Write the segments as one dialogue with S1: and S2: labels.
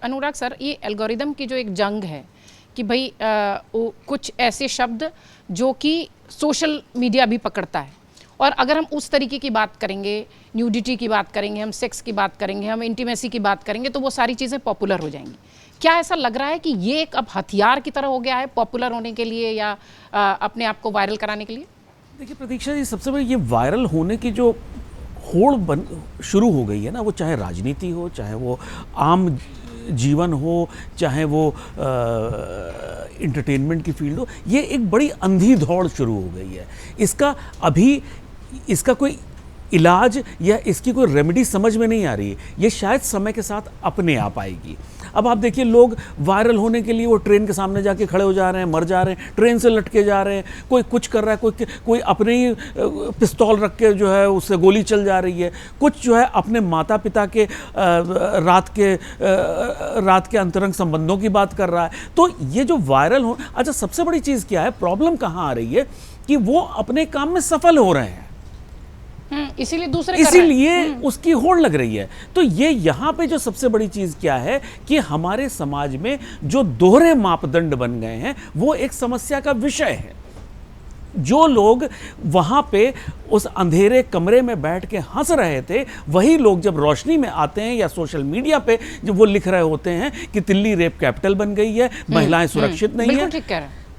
S1: अनुराग sir, ये algorithm की जो एक जंग है कि भाई कुछ ऐसे शब्द जो कि सोशल मीडिया भी पकड़ता है, और अगर हम उस तरीके की बात करेंगे, न्यूडिटी की बात करेंगे, हम सेक्स की बात करेंगे, हम इंटीमेसी की बात करेंगे, तो वो सारी चीज़ें पॉपुलर हो जाएंगी। क्या ऐसा लग रहा है कि ये एक अब हथियार की तरह हो गया है पॉपुलर होने के लिए या अपने आप को वायरल कराने के लिए?
S2: देखिए प्रतीक्षा जी, सबसे बड़ी ये वायरल होने की जो होड़ शुरू हो गई है ना, वो चाहे राजनीति हो, चाहे वो आम जीवन हो, चाहे वो इंटरटेनमेंट की फील्ड हो, ये एक बड़ी अंधी दौड़ शुरू हो गई है। इसका कोई इलाज या इसकी कोई रेमेडी समझ में नहीं आ रही है। ये शायद समय के साथ अपने आप आएगी। अब आप देखिए, लोग वायरल होने के लिए वो ट्रेन के सामने जाके खड़े हो जा रहे हैं, मर जा रहे हैं, ट्रेन से लटके जा रहे हैं, कोई कुछ कर रहा है, कोई अपने ही पिस्तौल रख के जो है उससे गोली चल जा रही है, कुछ जो है अपने माता पिता के रात के अंतरंग संबंधों की बात कर रहा है। तो ये जो वायरल हो, अच्छा सबसे बड़ी चीज़ क्या है, प्रॉब्लम कहाँ आ रही है कि वो अपने काम में सफल हो रहे हैं, इसीलिए उसकी होड़ लग रही है। तो ये यहाँ पे जो सबसे बड़ी चीज क्या है कि हमारे समाज में जो दोहरे मापदंड बन गए हैं, वो एक समस्या का विषय है। जो लोग वहां पे उस अंधेरे कमरे में बैठ के हंस रहे थे, वही लोग जब रोशनी में आते हैं या सोशल मीडिया पे जब वो लिख रहे होते हैं कि दिल्ली रेप कैपिटल बन गई है, महिलाएं सुरक्षित नहीं है,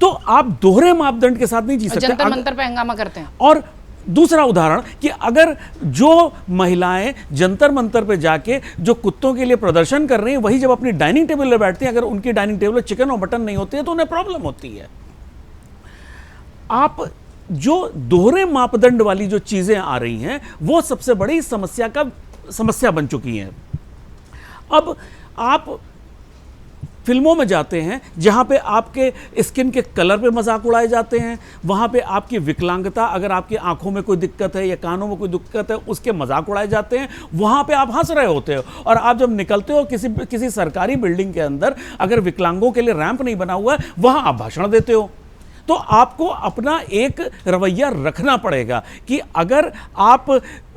S2: तो आप दोहरे मापदंड के साथ नहीं जी सकते।
S1: जंतर मंतर पे हंगामा करते हैं।
S2: और दूसरा उदाहरण कि अगर जो महिलाएं जंतर मंतर पे जाके जो कुत्तों के लिए प्रदर्शन कर रही हैं, वही जब अपनी डाइनिंग टेबल पे बैठती हैं, अगर उनकी डाइनिंग टेबल पर चिकन और मटन नहीं होते हैं तो उन्हें प्रॉब्लम होती है। आप जो दोहरे मापदंड वाली जो चीजें आ रही हैं, वो सबसे बड़ी समस्या बन चुकी हैं। अब आप फिल्मों में जाते हैं जहां पे आपके स्किन के कलर पे मजाक उड़ाए जाते हैं, वहां पे आपकी विकलांगता, अगर आपकी आंखों में कोई दिक्कत है या कानों में कोई दिक्कत है, उसके मजाक उड़ाए जाते हैं, वहां पे आप हंस रहे होते हो। और आप जब निकलते हो किसी सरकारी बिल्डिंग के अंदर, अगर विकलांगों के लिए रैंप नहीं बना हुआ है, वहां आप भाषण देते हो। तो आपको अपना एक रवैया रखना पड़ेगा कि अगर आप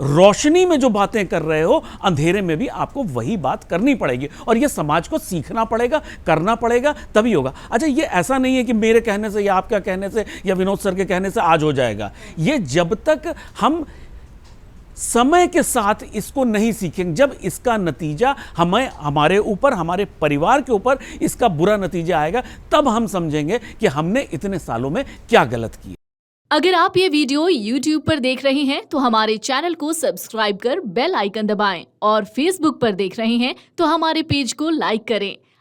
S2: रोशनी में जो बातें कर रहे हो, अंधेरे में भी आपको वही बात करनी पड़ेगी। और यह समाज को सीखना पड़ेगा, करना पड़ेगा, तभी होगा। अच्छा, ये ऐसा नहीं है कि मेरे कहने से या आपका कहने से या विनोद सर के कहने से आज हो जाएगा। ये जब तक हम समय के साथ इसको नहीं सीखेंगे, जब इसका नतीजा हमारे ऊपर, हमारे परिवार के ऊपर इसका बुरा नतीजा आएगा, तब हम समझेंगे कि हमने इतने सालों में क्या गलत किया।
S3: अगर आप ये वीडियो YouTube पर देख रहे हैं तो हमारे चैनल को सब्सक्राइब कर बेल आइकन दबाएं, और Facebook पर देख रहे हैं तो हमारे पेज को लाइक करें।